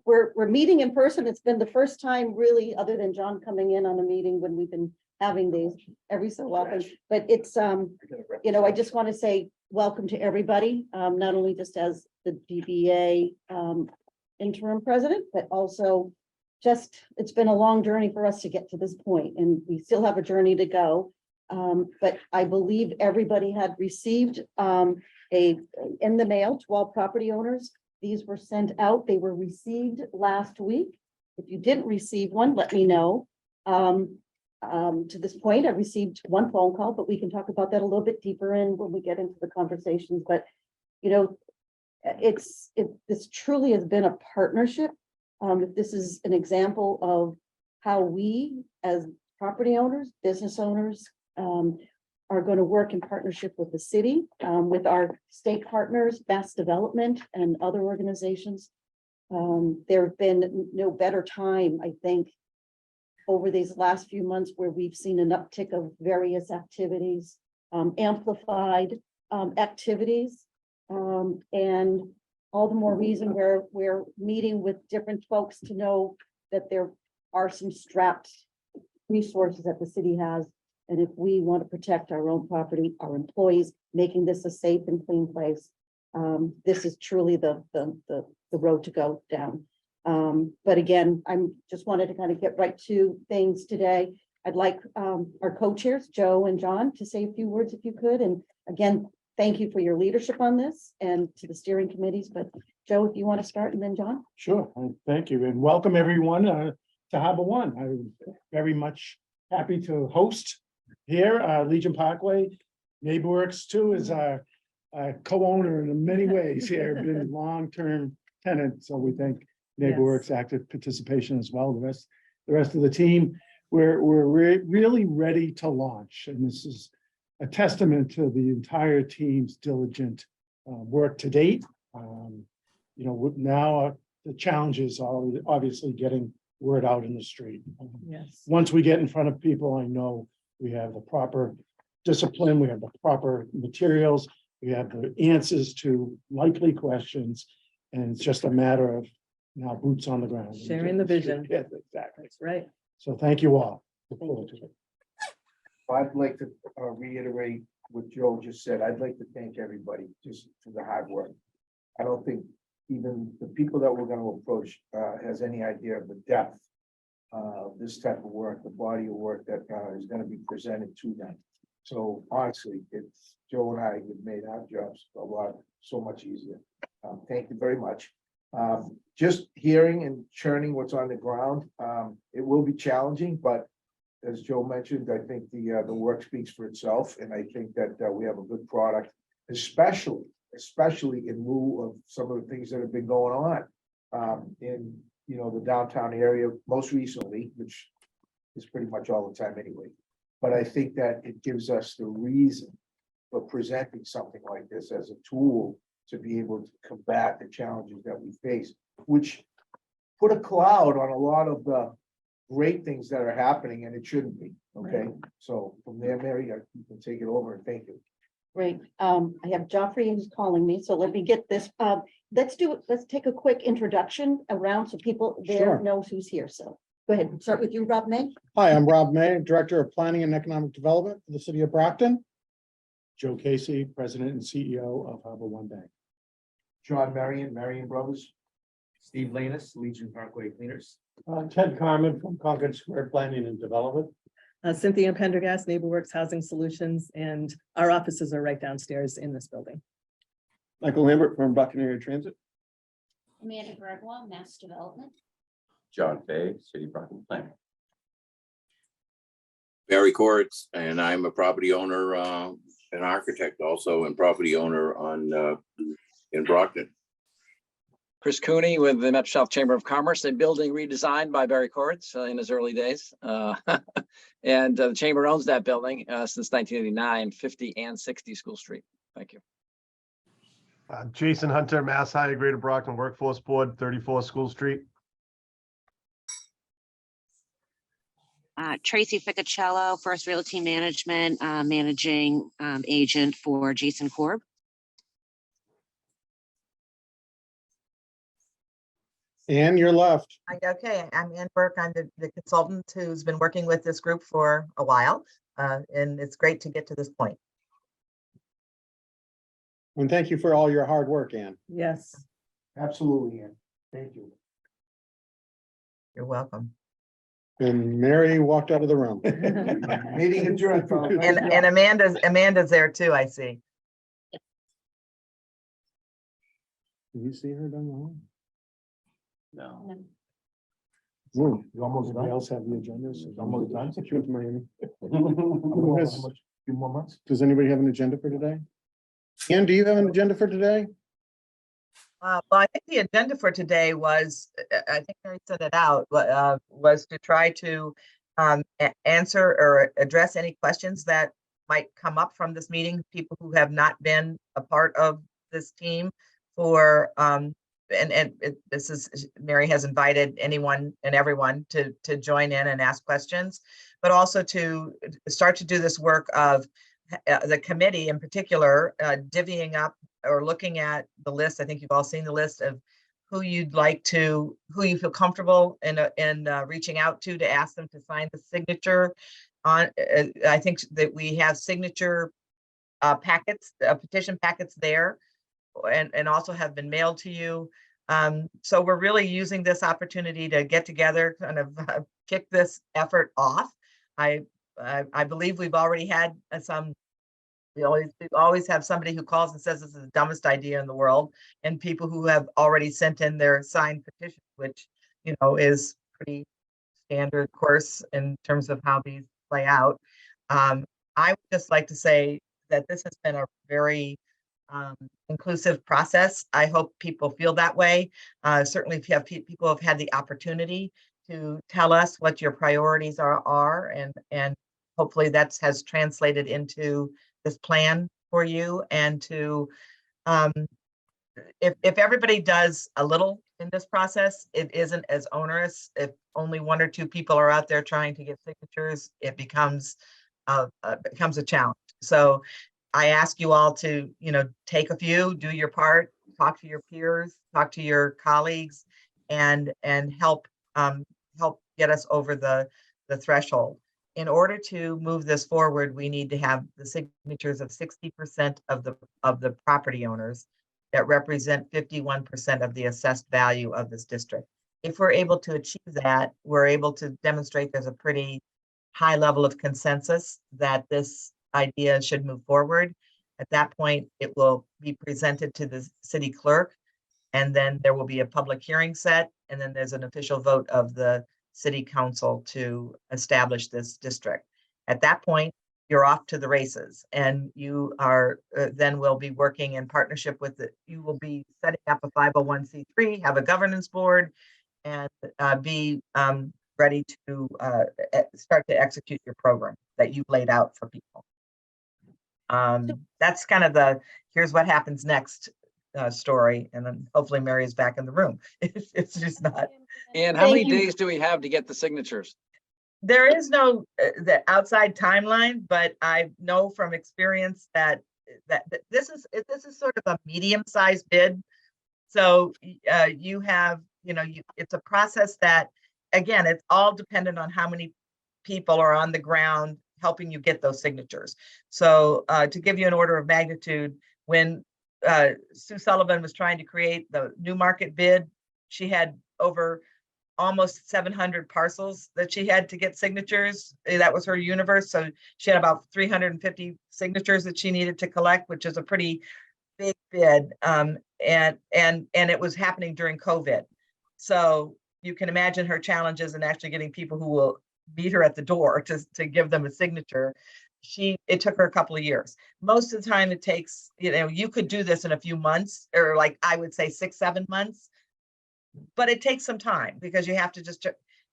we're meeting in person. It's been the first time really, other than John coming in on a meeting when we've been having these every so often, but it's, you know, I just want to say welcome to everybody, not only just as the DBA interim president, but also just, it's been a long journey for us to get to this point, and we still have a journey to go. But I believe everybody had received in the mail to all property owners. These were sent out. They were received last week. If you didn't receive one, let me know. To this point, I received one phone call, but we can talk about that a little bit deeper in when we get into the conversations. But, you know, this truly has been a partnership. This is an example of how we as property owners, business owners, are going to work in partnership with the city, with our state partners, Mass Development and other organizations. There have been no better time, I think, over these last few months where we've seen an uptick of various activities, amplified activities, and all the more reason where we're meeting with different folks to know that there are some strapped resources that the city has. And if we want to protect our own property, our employees, making this a safe and clean place, this is truly the road to go down. But again, I'm just wanted to kind of get right to things today. I'd like our co-chairs, Joe and John, to say a few words if you could. And again, thank you for your leadership on this and to the steering committees. But Joe, if you want to start, and then John. Sure, thank you, and welcome everyone to Harbor One. I'm very much happy to host here. Legion Parkway, NeighborWorks too is our co-owner in many ways here, been long-term tenant. So we thank NeighborWorks active participation as well. The rest of the team, we're really ready to launch, and this is a testament to the entire team's diligent work to date. You know, now the challenge is obviously getting word out in the street. Yes. Once we get in front of people, I know we have the proper discipline, we have the proper materials, we have the answers to likely questions, and it's just a matter of now boots on the ground. Sharing the vision. Yes, exactly. That's right. So thank you all. Look forward to it. I'd like to reiterate what Joe just said. I'd like to thank everybody just for the hard work. I don't think even the people that we're going to approach has any idea of the depth of this type of work, the body of work that is going to be presented to them. So honestly, it's Joe and I have made our jobs so much easier. Thank you very much. Just hearing and churning what's on the ground, it will be challenging, but as Joe mentioned, I think the work speaks for itself, and I think that we have a good product, especially in lieu of some of the things that have been going on in the downtown area most recently, which is pretty much all the time anyway. But I think that it gives us the reason for presenting something like this as a tool to be able to combat the challenges that we face, which put a cloud on a lot of the great things that are happening, and it shouldn't be. Okay, so from there, Mary, you can take it over, and thank you. Great. I have Joffrey who's calling me, so let me get this. Let's take a quick introduction around so people there Sure. knows who's here. So go ahead. Start with you, Rob May. Hi, I'm Rob May, Director of Planning and Economic Development for the City of Brockton. Joe Casey, President and CEO of Harbor One Bank. John Marion Brothers. Steve Lanus, Legion Parkway Cleaners. Ted Carmen from Concord Square Planning and Development. Cynthia Pendergast, NeighborWorks Housing Solutions, and our offices are right downstairs in this building. Michael Lambert from Brockton Area Transit. Amanda Gregoire, Mass Development. John Fay, City Brockton Planning. Barry Courts, and I'm a property owner, an architect also, and property owner in Brockton. Chris Cooney with the Metro South Chamber of Commerce, a building redesigned by Barry Courts in his early days. And the Chamber owns that building since 1989, 50 and 60 School Street. Thank you. Jason Hunter, Mass Higher Greater Brockton Workforce Board, 34 School Street. Tracy Ficacello, First Realty Management, managing agent for Jason Korb. And you're left. Okay, I'm Ann Burke. I'm the consultant who's been working with this group for a while. And it's great to get to this point. And thank you for all your hard work, Ann. Yes. Absolutely, Ann. Thank you. You're welcome. And Mary walked out of the room. Meeting adjourned. fellas. Nice And job. Amanda's there too, I see. Did you see her down the hall? No. Ooh, You almost Anybody done? else have the agenda? Almost done? she went to Miami. How has- much? Few more months? Does anybody have an agenda for today? Ann, do you have an agenda for today? Well, I think the agenda for today was, I think Mary sent it out, but was to try to answer or address any questions that might come up from this meeting, people who have not been a part of this team for, this is, Mary has invited anyone and everyone to join in and ask questions, but also to start to do this work of the committee in particular, divvying up or looking at the list. I think you've all seen the list of who you'd like to, who you feel comfortable in reaching out to ask them to sign the signature on. I think that we have signature packets, petition packets there, and also have been mailed to you. So we're really using this opportunity to get together, kind of kick this effort off. I believe we've already had some. We always have somebody who calls and says this is the dumbest idea in the world, and people who have already sent in their signed petition, which, you know, is pretty standard course in terms of how these play out. I would just like to say that this has been a very inclusive process. I hope people feel that way. Certainly, if you have people have had the opportunity to tell us what your priorities are, and hopefully that has translated into this plan for you, and to if everybody does a little in this process, it isn't as onerous. If only one or two people are out there trying to get signatures, it becomes a challenge. So I ask you all to, you know, take a few, do your part, talk to your peers, talk to your colleagues, and help get us over the threshold. In order to move this forward, we need to have the signatures of 60% of the property owners that represent 51% of the assessed value of this district. If we're able to achieve that, we're able to demonstrate there's a pretty high level of consensus that this idea should move forward. At that point, it will be presented to the city clerk, and then there will be a public hearing set, and then there's an official vote of the city council to establish this district. At that point, you're off to the races, and you are then will be working in partnership with you will be setting up a 501c3, have a governance board, and be ready to start to execute your program that you've laid out for people. That's kind of the here's what happens next story, and then hopefully Mary is back in the room. It's just not. And how many Thank you. days do we have to get the signatures? There is no the outside timeline, but I know from experience that this is sort of a medium-sized bid. So you have, you know, it's a process that, again, it's all dependent on how many people are on the ground helping you get those signatures. So to give you an order of magnitude, when Sue Sullivan was trying to create the Newmarket bid, she had over almost 700 parcels that she had to get signatures. That was her universe. So she had about 350 signatures that she needed to collect, which is a pretty big bid. And it was happening during COVID. So you can imagine her challenges in actually getting people who will meet her at the door to give them a signature. It took her a couple of years. Most of the time it takes, you know, you could do this in a few months, or like I would say 6-7 months. But it takes some time because you have to just,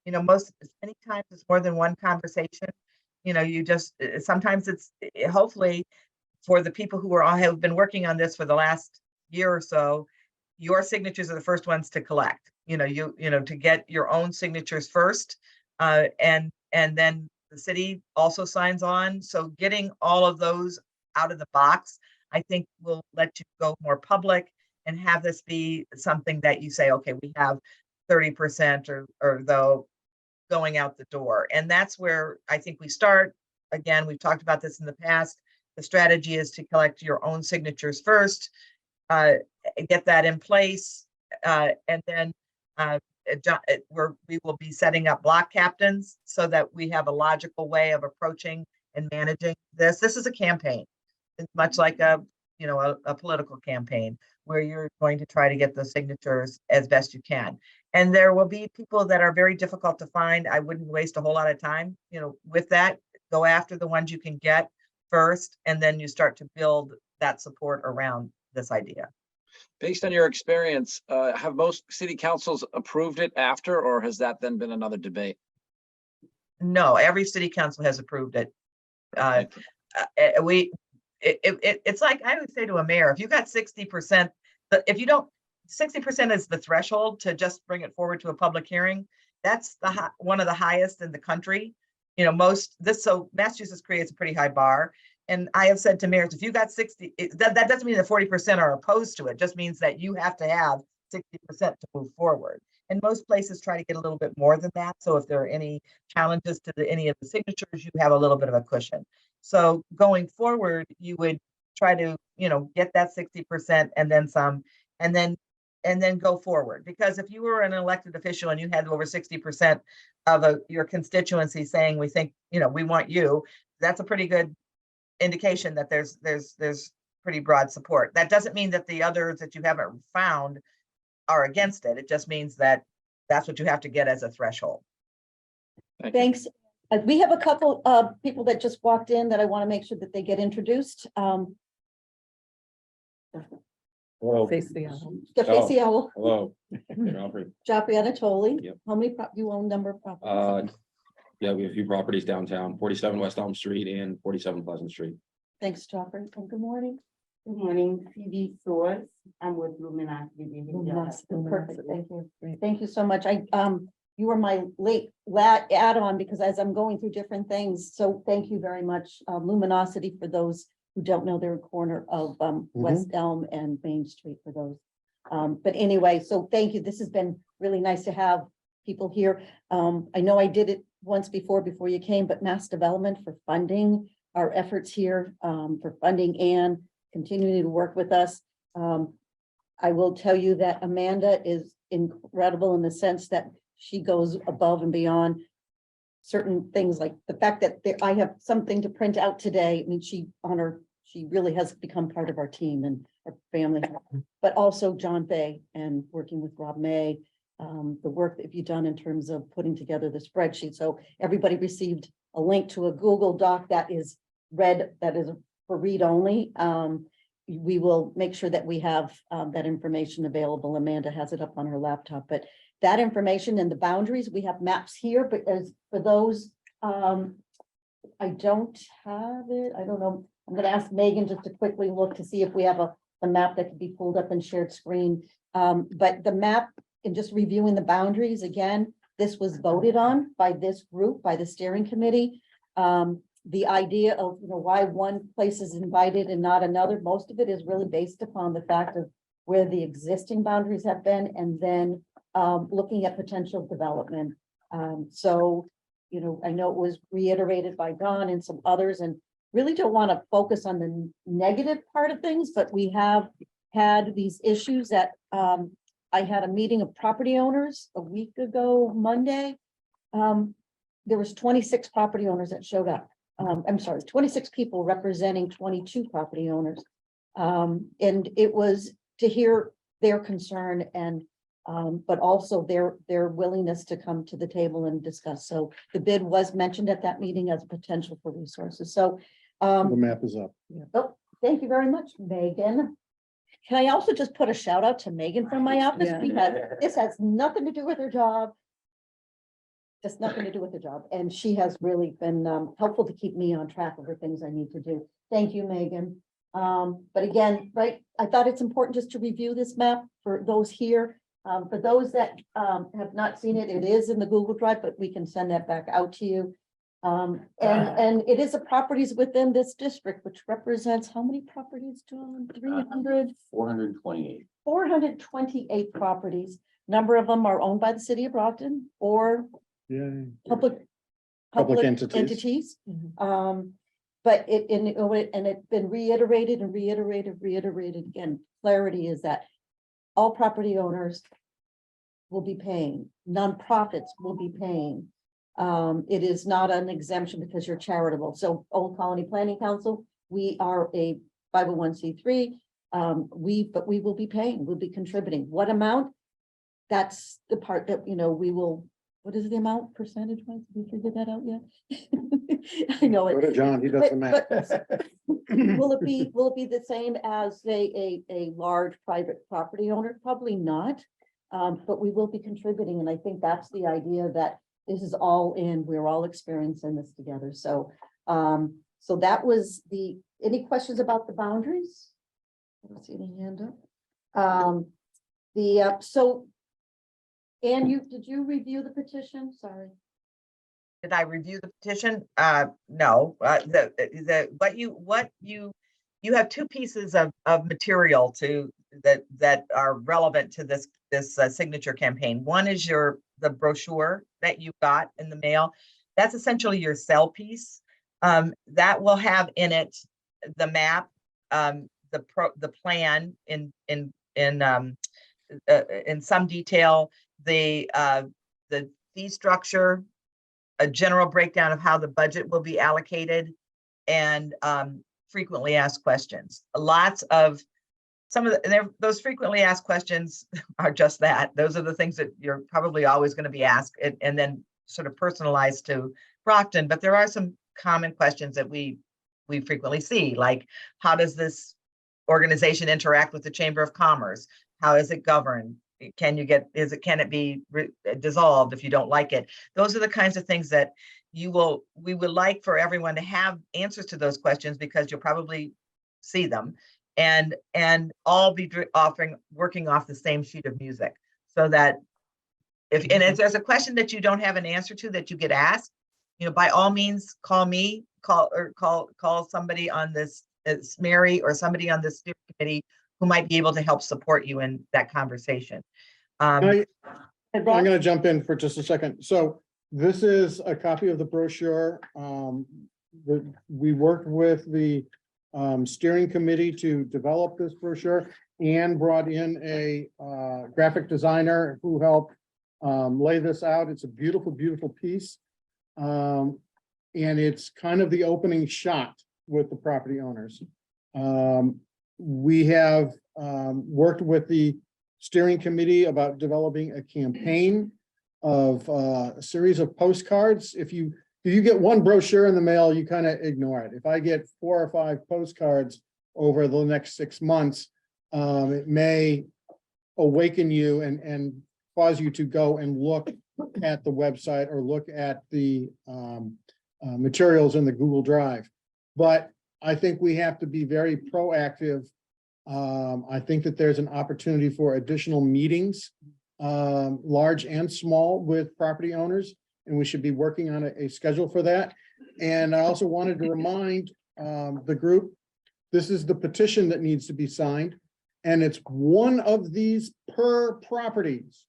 you know, many times it's more than one conversation. You know, you just, sometimes it's hopefully for the people who have been working on this for the last year or so, your signatures are the first ones to collect. You know, to get your own signatures first, and then the city also signs on. So getting all of those out of the box, I think will let you go more public and have this be something that you say, okay, we have 30% or though going out the door. And that's where I think we start. Again, we've talked about this in the past. The strategy is to collect your own signatures first, get that in place, and then we will be setting up block captains so that we have a logical way of approaching and managing this. This is a campaign. It's much like a political campaign where you're going to try to get those signatures as best you can. And there will be people that are very difficult to find. I wouldn't waste a whole lot of time, with that. Go after the ones you can get first, and then you start to build that support around this idea. Based on your experience, have most city councils approved it after, or has that then been another debate? No, every city council has approved it. It's like I would say to a mayor, if you got 60%, but if you don't, 60% is the threshold to just bring it forward to a public hearing. That's one of the highest in the country. So Massachusetts creates a pretty high bar. And I have said to mayors, if you got 60, that doesn't mean that 40% are opposed to it. It just means that you have to have 60% to move forward. And most places try to get a little bit more than that. So if there are any challenges to any of the signatures, you have a little bit of a cushion. So going forward, you would try to, get that 60% and then some, and then go forward. Because if you were an elected official and you had over 60% of your constituency saying, we think, we want you, that's a pretty good indication that there's pretty broad support. That doesn't mean that the others that you haven't found are against it. It just means that that's what you have to get as a threshold. Thank you. Thanks. We have a couple of people that just walked in that I want to make sure that they get introduced. Hello. Face the owl. Facey Owl, Hello. Joffrey. Joffrey Anatoli. Yep. How many, you own number of properties? Yeah, we have a few properties downtown, 47 West Elm Street and 47 Pleasant Street. Thanks, Joffrey, and good morning. Good morning, Phoebe Soares. I'm with Luminosity. Perfect, thank you. Great. Thank you so much. You were my late add-on because as I'm going through different things, so thank you very much. Luminosity, for those who don't know, they're a corner of West Elm and Main Street for those. But anyway, so thank you. This has been really nice to have people here. I know I did it once before you came, but Mass Development for funding our efforts here, for funding and continuing to work with us. I will tell you that Amanda is incredible in the sense that she goes above and beyond certain things, like the fact that I have something to print out today. I mean, she really has become part of our team and our family, but also John Fay and working with Rob May, the work that you've done in terms of putting together the spreadsheet. So everybody received a link to a Google Doc that is for read only. We will make sure that we have that information available. Amanda has it up on her laptop, but that information and the boundaries, we have maps here, but as for those, I don't have it. I don't know. I'm going to ask Megan just to quickly look to see if we have a map that could be pulled up and shared screen. But the map, and just reviewing the boundaries again, this was voted on by this group, by the steering committee. The idea of why one place is invited and not another, most of it is really based upon the fact of where the existing boundaries have been, and then looking at potential development. So, I know it was reiterated by Don and some others, and really don't want to focus on the negative part of things, but we have had these issues that I had a meeting of property owners a week ago, Monday. There was 26 property owners that showed up. I'm sorry, 26 people representing 22 property owners. And it was to hear their concern and but also their willingness to come to the table and discuss. So the bid was mentioned at that meeting as a potential for resources. So The map is up. oh, thank you very much, Megan. Can I also just put a shout out to Megan from my office? Yeah. Because this has nothing to do with her job. Just nothing to do with the job. And she has really been helpful to keep me on track of the things I need to do. Thank you, Megan. But again, right, I thought it's important just to review this map for those here. For those that have not seen it, it is in the Google Drive, but we can send that back out to you. And it is the properties within this district, which represents how many properties, John? 300? 428. 428 properties. Number of them are owned by the city of Brockton or Yeah. public. Public entities. Entities. Mhm. But and it's been reiterated and reiterated again. Clarity is that all property owners will be paying, nonprofits will be paying. It is not an exemption because you're charitable. So Old Colony Planning Council, we are a 501c3. But we will be paying, we'll be contributing. What amount? That's the part that, we will, what is the amount percentage wise? Did we figure that out yet? I know Go it. to John, he does the math. But will it be the same as a large private property owner? Probably not. But we will be contributing, and I think that's the idea, that this is all in, we're all experiencing this together. So, so that was any questions about the boundaries? I don't see any hand up. So, Anne, did you review the petition? Sorry. Did I review the petition? No, what you have two pieces of material that are relevant to this signature campaign. One is the brochure that you got in the mail. That's essentially your sell piece. That will have in it the map, the plan in some detail, the fee structure, a general breakdown of how the budget will be allocated, and frequently asked questions. Those frequently asked questions are just that. Those are the things that you're probably always going to be asked, and then sort of personalized to Brockton. But there are some common questions that we frequently see, like, how does this organization interact with the Chamber of Commerce? How is it governed? Can it be dissolved if you don't like it? Those are the kinds of things that we would like for everyone to have answers to those questions, because you'll probably see them and all be working off the same sheet of music, so that if there's a question that you don't have an answer to that you get asked, by all means, call me, call somebody on this, it's Mary or somebody on this steering committee who might be able to help support you in that conversation. I'm going to jump in for just a second. So this is a copy of the brochure. We worked with the steering committee to develop this brochure, and brought in a graphic designer who helped lay this out. It's a beautiful, beautiful piece. And it's kind of the opening shot with the property owners. We have worked with the steering committee about developing a campaign of a series of postcards. If you get one brochure in the mail, you kind of ignore it. If I get 4 or 5 postcards over the next 6 months, it may awaken you and cause you to go and look at the website or look at the materials in the Google Drive. But I think we have to be very proactive. I think that there's an opportunity for additional meetings, large and small, with property owners, and we should be working on a schedule for that. And I also wanted to remind the group, this is the petition that needs to be signed, and it's one of these per properties.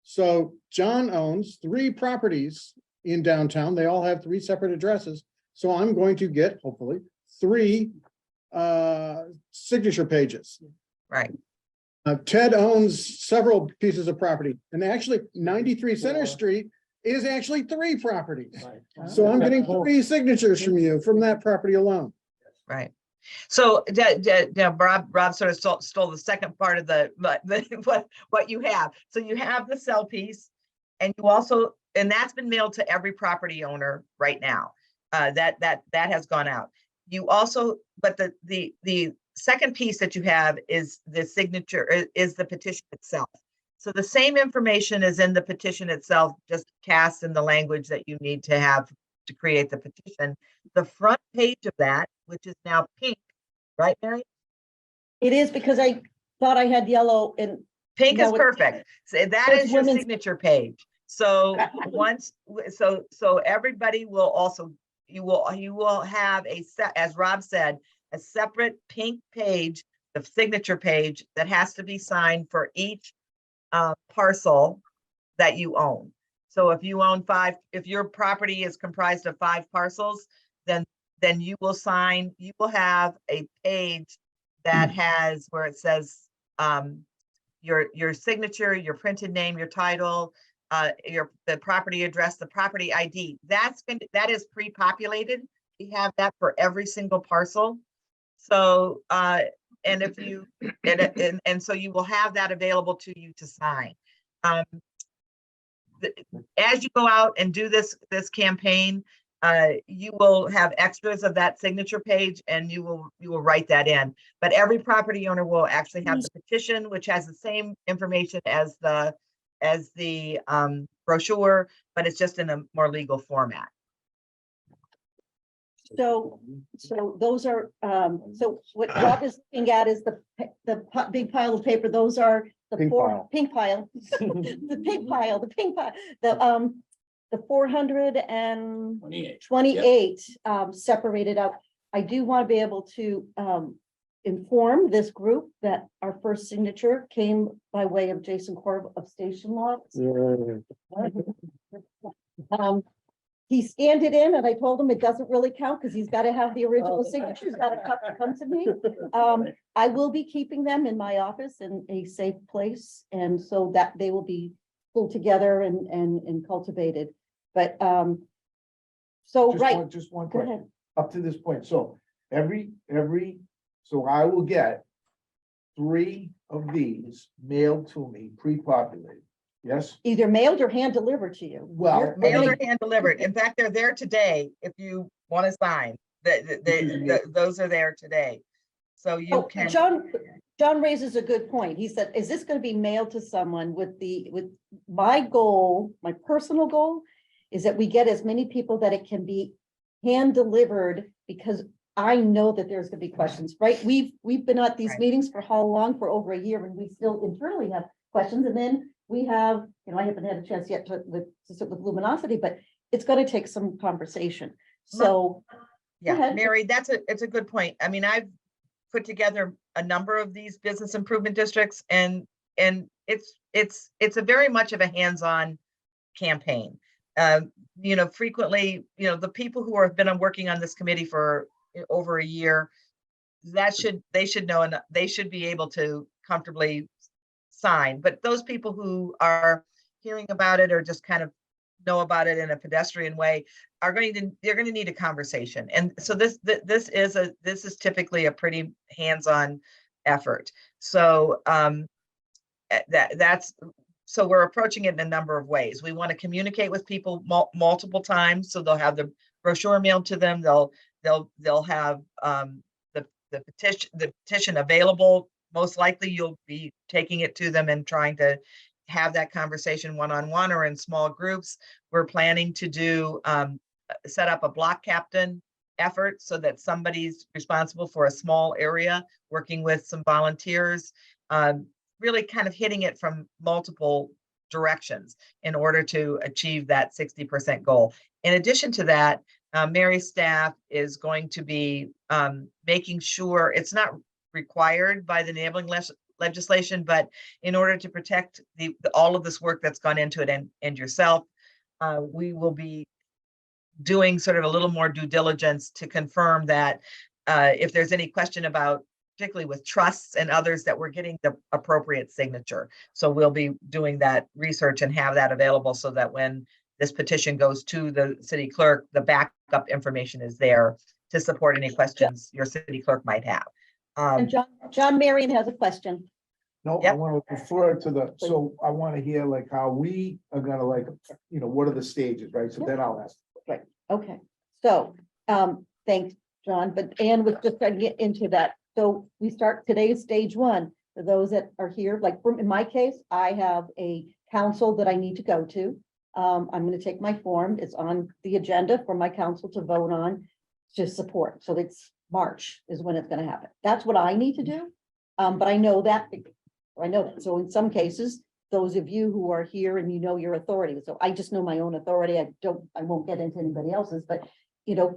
So John owns 3 properties in downtown. They all have 3 separate addresses. So I'm going to get, hopefully, 3 signature pages. Right. Ted owns several pieces of property, and actually 93 Center Street is actually 3 properties. So I'm getting 3 signatures from you from that property alone. Right. So Rob sort of stole the second part of what you have. So you have the sell piece, and you also, and that's been mailed to every property owner right now. That has gone out. You also, but the second piece that you have is the signature, is the petition itself. So the same information is in the petition itself, just cast in the language that you need to have to create the petition. The front page of that, which is now pink, right, Mary? It is, because I thought I had yellow, and Pink is No, perfect. So that it's is your women's- signature page. So so everybody will also, you will have as Rob said, a separate pink page, the signature page, that has to be signed for each parcel that you own. So if you own if your property is comprised of 5 parcels, then you will have a page that has where it says your signature, your printed name, your title, the property address, the property ID. That is pre-populated. We have that for every single parcel. So and if you and so you will have that available to you to sign. As you go out and do this campaign, you will have extras of that signature page, and you will write that in. But every property owner will actually have the petition, which has the same information as the brochure, but it's just in a more legal format. So those are, so what Rob is looking at is the big pile of paper. Those are the Pink pile. pink pile, the pink pile, the 428 separated out. I do want to be able to inform this group that our first signature came by way of Jason Korb of Station Lots. He scanned it in and I told him it doesn't really count because he's got to have the original signature. He's got to come to me. I will be keeping them in my office in a safe place, and so that they will be pulled together and cultivated. But so Just one go question. ahead. Up to this point, so so I will get 3 of these mailed to me, pre-populated, yes? Either mailed or hand delivered to you. Well, Mailed or hand delivered. In fact, they're there today if you want to sign. Those are there today. So you Oh, can. John raises a good point. He said, is this going to be mailed to someone with my goal, my personal goal is that we get as many people that it can be hand delivered, because I know that there's gonna be questions, right? We've been at these Right. meetings for how long? For over a year, and we still internally have questions. And then we have, I haven't had a chance yet to sit with Luminosity, but it's gonna take some conversation. So Yeah, ahead. Mary, it's a good point. I mean, I've put together a number of these business improvement districts, and it's a very much of a hands-on campaign. Frequently, the people who have been working on this committee for over a year, they should know, and they should be able to comfortably sign. But those people who are hearing about it or just kind of know about it in a pedestrian way they're going to need a conversation. And so this is typically a pretty hands-on effort. So so we're approaching it in a number of ways. We want to communicate with people multiple times, so they'll have the brochure mailed to them. They'll have the petition available. Most likely you'll be taking it to them and trying to have that conversation one-on-one or in small groups. We're planning to set up a block captain effort so that somebody's responsible for a small area, working with some volunteers, really kind of hitting it from multiple directions in order to achieve that 60% goal. In addition to that, Mary's staff is going to be making sure it's not required by the enabling legislation, but in order to protect all of this work that's gone into it and yourself, we will be doing sort of a little more due diligence to confirm that if there's any question about, particularly with trusts and others, that we're getting the appropriate signature. So we'll be doing that research and have that available so that when this petition goes to the city clerk, the backup information is there to support any questions your city clerk might have. And John Marion has a question. No, I Yep. want to refer to so I want to hear like how we are gonna what are the stages, right? So then I'll ask. Right, okay. So, thanks, John, but Ann was just trying to get into that. So we start today's stage 1. For those that are here, like in my case, I have a council that I need to go to. I'm going to take my form. It's on the agenda for my council to vote on to support. So it's March is when it's going to happen. That's what I need to do. But I know that. So in some cases, those of you who are here and your authority. So I just know my own authority. I won't get into anybody else's, but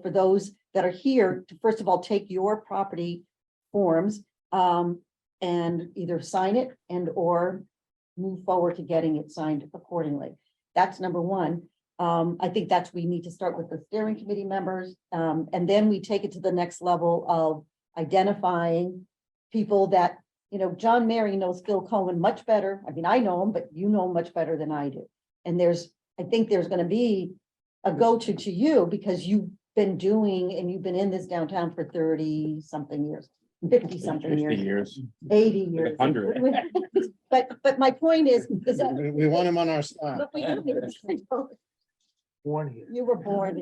for those that are here to first of all, take your property forms and either sign it and or move forward to getting it signed accordingly. That's number one. I think we need to start with the steering committee members, and then we take it to the next level of identifying people that, John Mary knows Phil Cohen much better. I mean, I know him, but you know him much better than I do. And I think there's gonna be a go-to to you because you've been doing, and you've been in this downtown for 30-something years, 50-something 50 years, years. 80 years. 100. But my point is that. We want him on our side. But we do. Born here. You were born,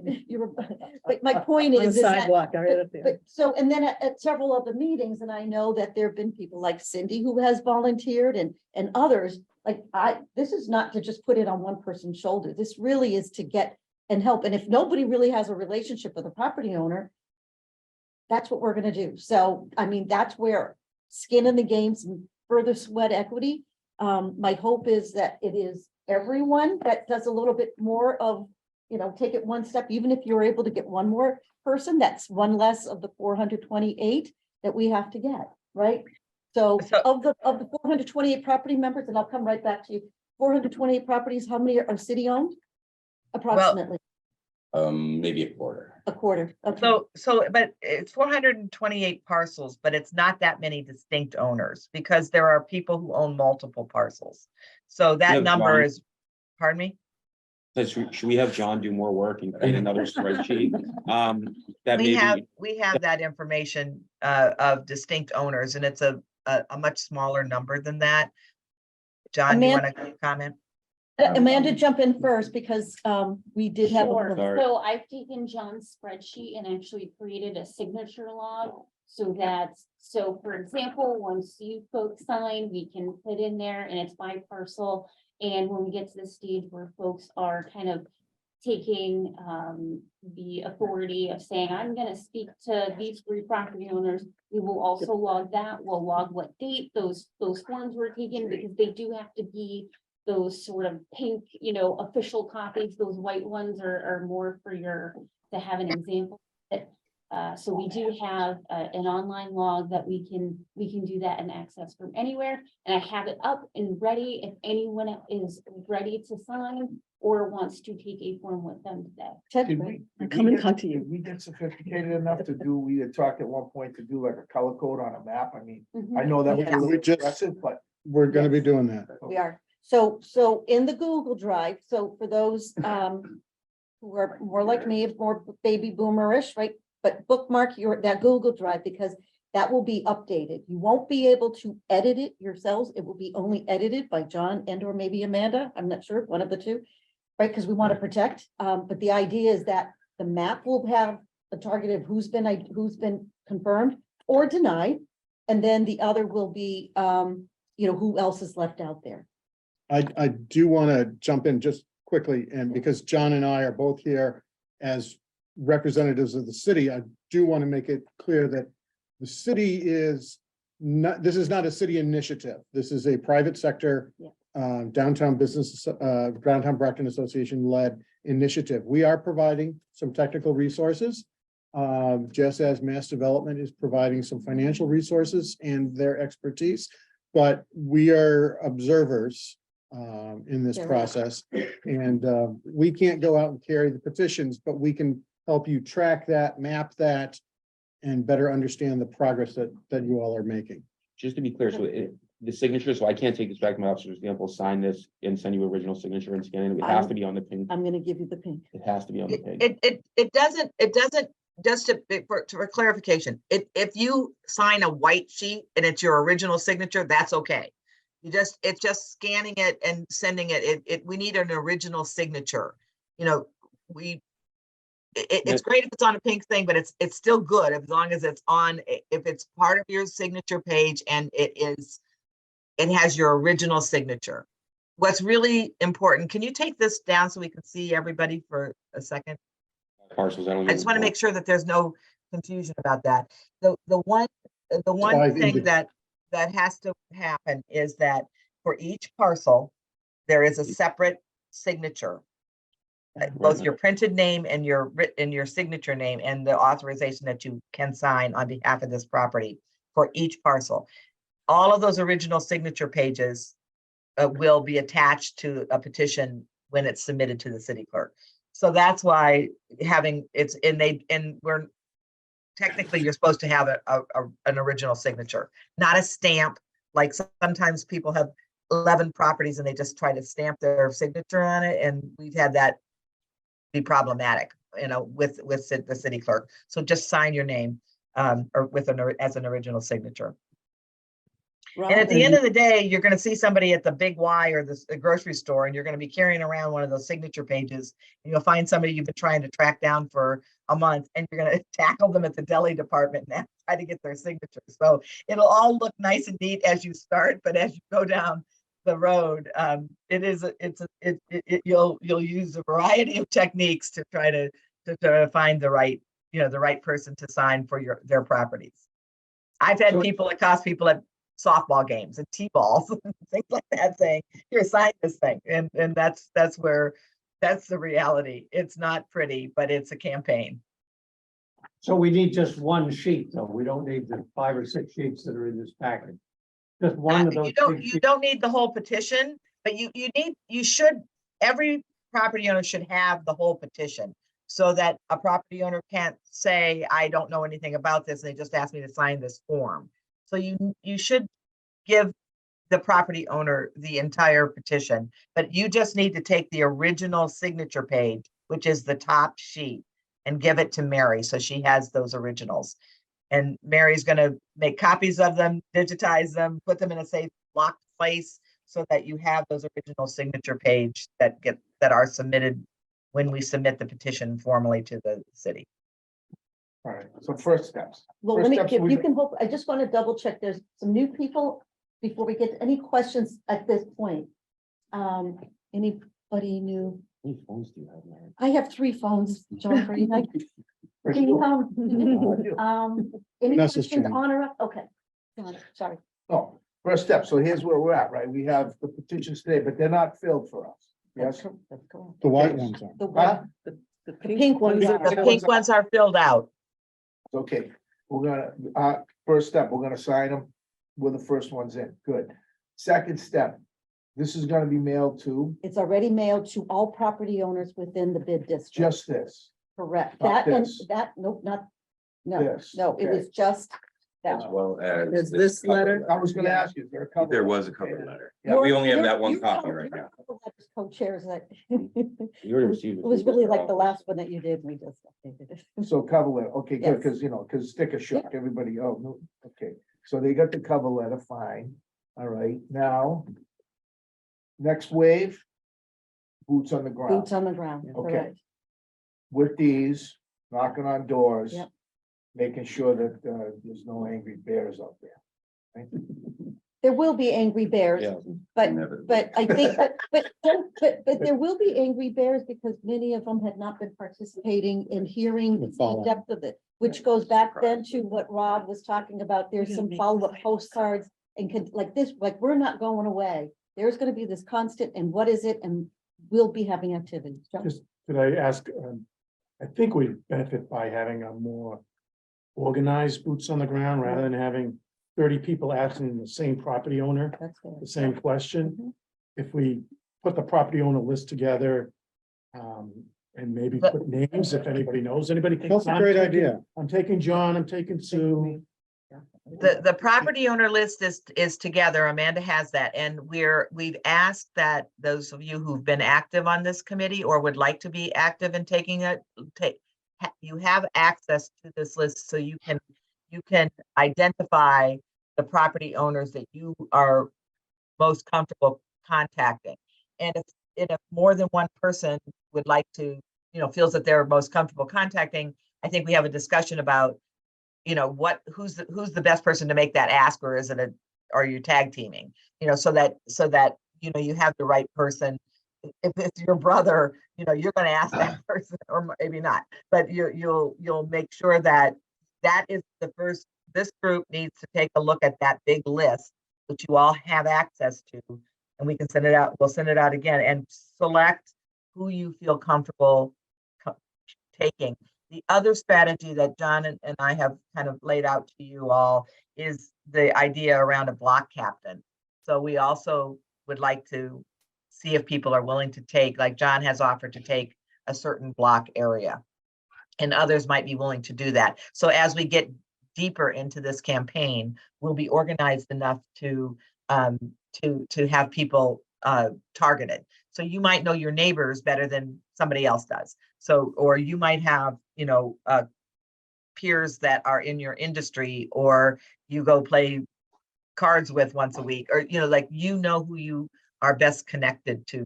but my point On the is that. sidewalk, right up there. But so, and then at several of the meetings, and I know that there have been people like Cindy who has volunteered and others, like this is not to just put it on one person's shoulder. This really is to get and help. And if nobody really has a relationship with a property owner, that's what we're gonna do. So, I mean, that's where skin in the game, some further sweat equity. My hope is that it is everyone that does a little bit more of, take it one step, even if you're able to get one more person, that's one less of the 428 that we have to get, right? So So- of the 428 property members, and I'll come right back to you, 428 properties, how many are city-owned? Approximately Maybe a quarter. a quarter. Okay. But it's 428 parcels, but it's not that many distinct owners because there are people who own multiple parcels. So that Yeah, number John. is, pardon me? So should we have John do more work and create another spreadsheet? That We have, maybe, we have that information of distinct owners and it's a much smaller number than that. John, you want to comment? Amanda, jump in first because we did have. Sure. Sorry. So I've taken John's spreadsheet and actually created a signature log. So for example, once you folks sign, we can put in there and it's by parcel. And when we get to the stage where folks are kind of taking the authority of saying, I'm gonna speak to these 3 property owners, we will also log that. We'll log what date those forms were taken because they do have to be those sort of pink, official copies. Those white ones are more for to have an example. So we do have an online log that we can do that and access from anywhere. And I have it up and ready if anyone is ready to sign or wants to take a form with them today. Did we? Come and talk to you. Did we get sophisticated enough to do, we had talked at one point to do like a color code on a map. I mean, I know that was a Yeah, we little just- aggressive, but. We're gonna be doing that. We are. So in the Google Drive, so for those who are more like me, more baby boomerish, right? But bookmark that Google Drive because that will be updated. You won't be able to edit it yourselves. It will be only edited by John and or maybe Amanda. I'm not sure, one of the two, right? Because we want to protect. But the idea is that the map will have a target of who's been confirmed or denied. And then the other will be, who else is left out there. I do want to jump in just quickly, and because John and I are both here as representatives of the city, I do want to make it clear that the city is not, this is not a city initiative. This is a private sector downtown Brockton Association led initiative. We are providing some technical resources, just as Mass Development is providing some financial resources and their expertise, but we are observers in this Yeah. process. And we can't go out and carry the petitions, but we can help you track that, map that, and better understand the progress that you all are making. just to be clear, so the signature, so I can't take this back to my office, for example, sign this and send you original signature and scan it. It has to be on the pink. I'm gonna give you the pink. It has to be on the pink. It doesn't, just for clarification, if you sign a white sheet and it's your original signature, that's okay. It's just scanning it and sending it. We need an original signature. It's great if it's on a pink thing, but it's still good as long as it's on, if it's part of your signature page and it has your original signature. What's really important, can you take this down so we can see everybody for a second? Parcels, I don't. I just want to make sure that there's no confusion about that. The one I think thing that has to happen is that for each parcel, there is a separate signature. Both your printed name and your signature name and the authorization that you can sign on behalf of this property for each parcel. All of those original signature pages will be attached to a petition when it's submitted to the city clerk. So that's why we're technically, you're supposed to have an original signature, not a stamp. Like sometimes people have 11 properties and they just try to stamp their signature on it, and we've had that be problematic, with the city clerk. So just sign your name or as an original signature. And at the end of the day, you're going to see somebody at the Big Y or the grocery store, and you're going to be carrying around one of those signature pages, and you'll find somebody you've been trying to track down for a month, and you're going to tackle them at the deli department and try to get their signature. So it'll all look nice and neat as you start, but as you go down the road, you'll use a variety of techniques to try to find the right, the right person to sign for their properties. I've had people accost people at softball games and T-balls, things like that, saying, "Here, sign this thing." And that's the reality. It's not pretty, but it's a campaign. So we need just one sheet, though. We don't need the 5 or 6 sheets that are in this package. Just one of those. You don't need the whole petition, but every property owner should have the whole petition, so that a property owner can't say, "I don't know anything about this. They just asked me to sign this form." So you should give the property owner the entire petition, but you just need to take the original signature page, which is the top sheet, and give it to Mary so she has those originals. And Mary's going to make copies of them, digitize them, put them in a safe locked place so that you have those original signature page that are submitted when we submit the petition formally to the city. All right, so first steps. Well, First let me, steps if we- you can hope, I just want to double check. There's some new people before we get to any questions at this point. Anybody new? How many phones do you have, Mary? I have 3 phones, John, for you. Can you, any Vanessa's questions changed. on or up? Okay. Got it. Sorry. Oh, first step. So here's where we're at, right? We have the petitions today, but they're not filled for us. Yes. That's correct. The white ones are. The Huh? white, The pink ones are- are- The pink ones are filled out. Okay, we're gonna, first step, we're gonna sign them. We're the first ones in. Good. Second step, this is gonna be mailed to it's already mailed to all property owners within the bid district. just this. Correct. not That and this. that, nope, not, no, This, no, it okay. was just As that. well as. There's this cover letter. letter. I was gonna ask you, is there a cover? There letter? was a cover Okay. letter. Yeah, we only have that one You're copy right now. Co-chairs that. You already received It was really like the last one that you did. We just updated it. So cover letter, okay, good, Yes. because sticker shock, everybody, oh, no, okay. So they got the cover letter, fine. All right, now. Next wave. Boots on the ground. Boots on the ground. Okay. Correct. With these, knocking on doors. Yep. Making sure that there's no angry bears out there. Right? There will be angry bears, Yeah. but Inevitably. I think, but there will be angry bears because many of them had not been participating in hearing the Follow. depth of it. Which goes back then to what Rob was talking about. There's some follow-up postcards and like this, like we're not going away. There's gonna be this constant and what is it? And we'll be having activities. John? Just, could I ask, I think we benefit by having a more organized boots on the ground rather than having 30 people asking the same property owner That's fair. the same question. If we put the property owner list together, and maybe But- put names, if anybody knows anybody. That's a I'm great taking- idea. I'm taking John, I'm taking Sue. The property owner list is together. Amanda has that. And we've asked that those of you who've been active on this committee or would like to be active in taking it, you have access to this list so you can identify the property owners that you are most comfortable contacting. And if more than one person would like to, feels that they're most comfortable contacting, I think we have a discussion about who's the best person to make that ask, or are you tag teaming? So that you have the right person. If it's your brother, you're going to ask that person, or maybe not, but you'll make sure that is the first. This group needs to take a look at that big list that you all have access to, and we can send it out. We'll send it out again and select who you feel comfortable taking. The other strategy that John and I have kind of laid out to you all is the idea around a block captain. So we also would like to see if people are willing to take, like John has offered to take a certain block area. And others might be willing to do that. So as we get deeper into this campaign, we'll be organized enough to have people targeted. So you might know your neighbors better than somebody else does. So, or you might have, peers that are in your industry, or you go play cards with once a week, or, like, who you are best connected to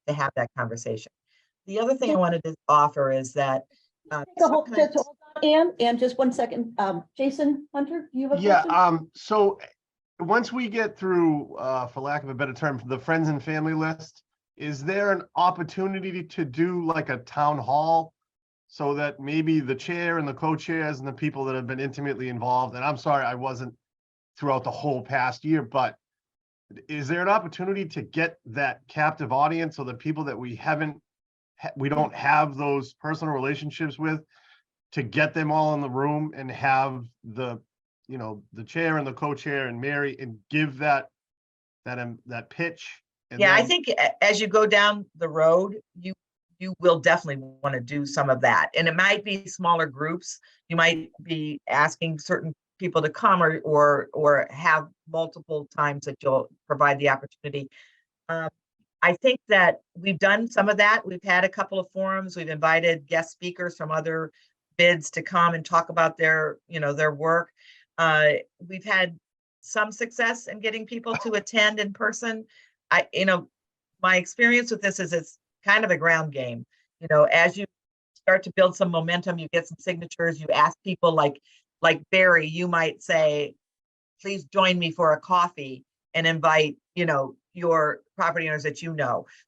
have that conversation. The other thing I wanted to offer is that Hold on, Ann, just 1 second. Jason Hunter, you have a Yeah, question? so once we get through, for lack of a better term, the friends and family list, is there an opportunity to do like a town hall? So that maybe the chair and the co-chairs and the people that have been intimately involved, and I'm sorry, I wasn't throughout the whole past year, but is there an opportunity to get that captive audience, or the people that we don't have those personal relationships with, to get them all in the room and have the chair and the co-chair and Mary, and give that pitch? And I then- think as you go down the road, you will definitely want to do some of that. And it might be smaller groups. You might be asking certain people to come, or have multiple times that you'll provide the opportunity. I think that we've done some of that. We've had a couple of forums. We've invited guest speakers from other bids to come and talk about their work. We've had some success in getting people to attend in person. My experience with this is it's kind of a ground game. As you start to build some momentum, you get some signatures, you ask people like Barry, you might say, please join me for a coffee, and invite, your property owners that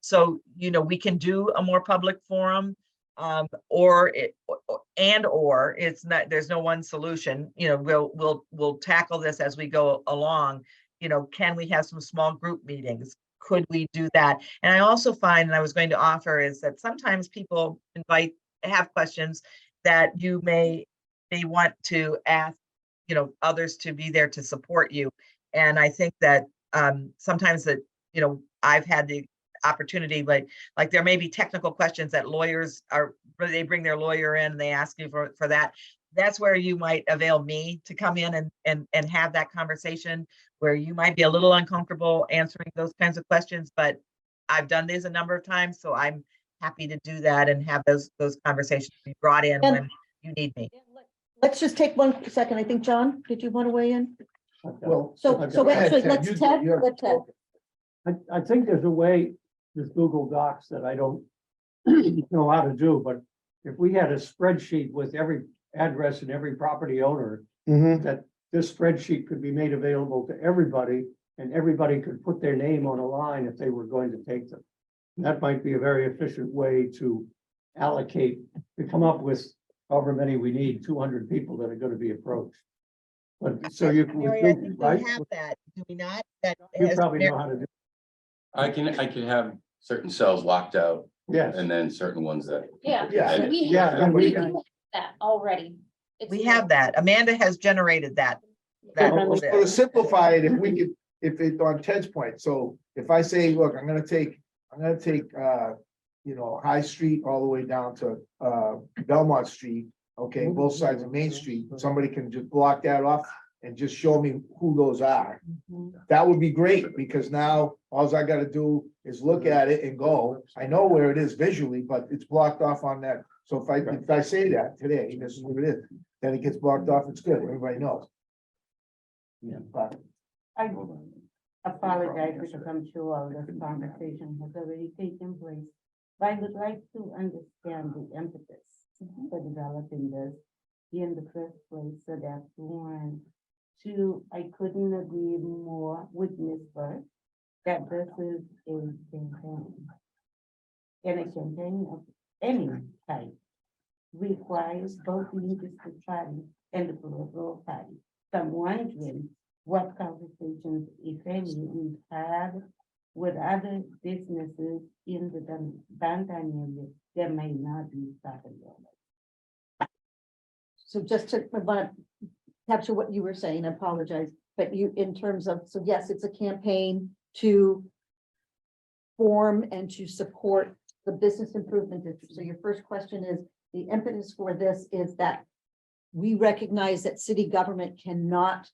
So, we can do a more public forum, or it's not, there's no one solution. We'll tackle this as we go along. Can we have some small group meetings? Could we do that? And I also find, and I was going to offer, is that sometimes people have questions that you may want to ask, others to be there to support you. And I think that sometimes that, I've had the opportunity, like there may be technical questions that lawyers they bring their lawyer in and they ask you for that. That's where you might avail me to come in and have that conversation, where you might be a little uncomfortable answering those kinds of questions, but I've done these a number of times, so I'm happy to do that and have those conversations be brought in when you need me. Let's just take 1 second. I think, John, did you want to weigh in? Well. So actually, let's Ted. I think there's a way with Google Docs that I don't know how to do, but if we had a spreadsheet with every address and every property owner, that this spreadsheet could be made available to everybody, and everybody could put their name on a line if they were going to take them. That might be a very efficient way to come up with however many we need, 200 people that are going to be approached. But so you. Mary, I think we have that, do we not? You probably know how to do. I can have certain cells locked out, Yes. and then certain ones that. Yeah. Yeah, So we yeah, have and we we have can- that already. We have that. Amanda has generated that. So to simplify it, if it on Ted's point, so if I say, look, I'm gonna take, High Street all the way down to Belmont Street, okay, both sides of Main Street, somebody can just block that off and just show me who those are. That would be great, because now all I gotta do is look at it and go, I know where it is visually, but it's blocked off on that. So if I say that today, this is what it is, then it gets blocked off, it's good, everybody knows. Yeah, but. I apologize because I'm sure all this conversation has already taken place. But I would like to understand the impetus for developing this in the first place, so that one, two, I couldn't agree more with Ms. Burke that this is a campaign. And a campaign of any type requires both the interested party and the political party. So I'm wondering what conversations, if any, we've had with other businesses in the downtown area that may not be started yet. So just to capture what you were saying, I apologize, but you, in terms of, so yes, it's a campaign. to form and to support the business improvement district. So your first question is, the impetus for this is that we recognize that city government cannot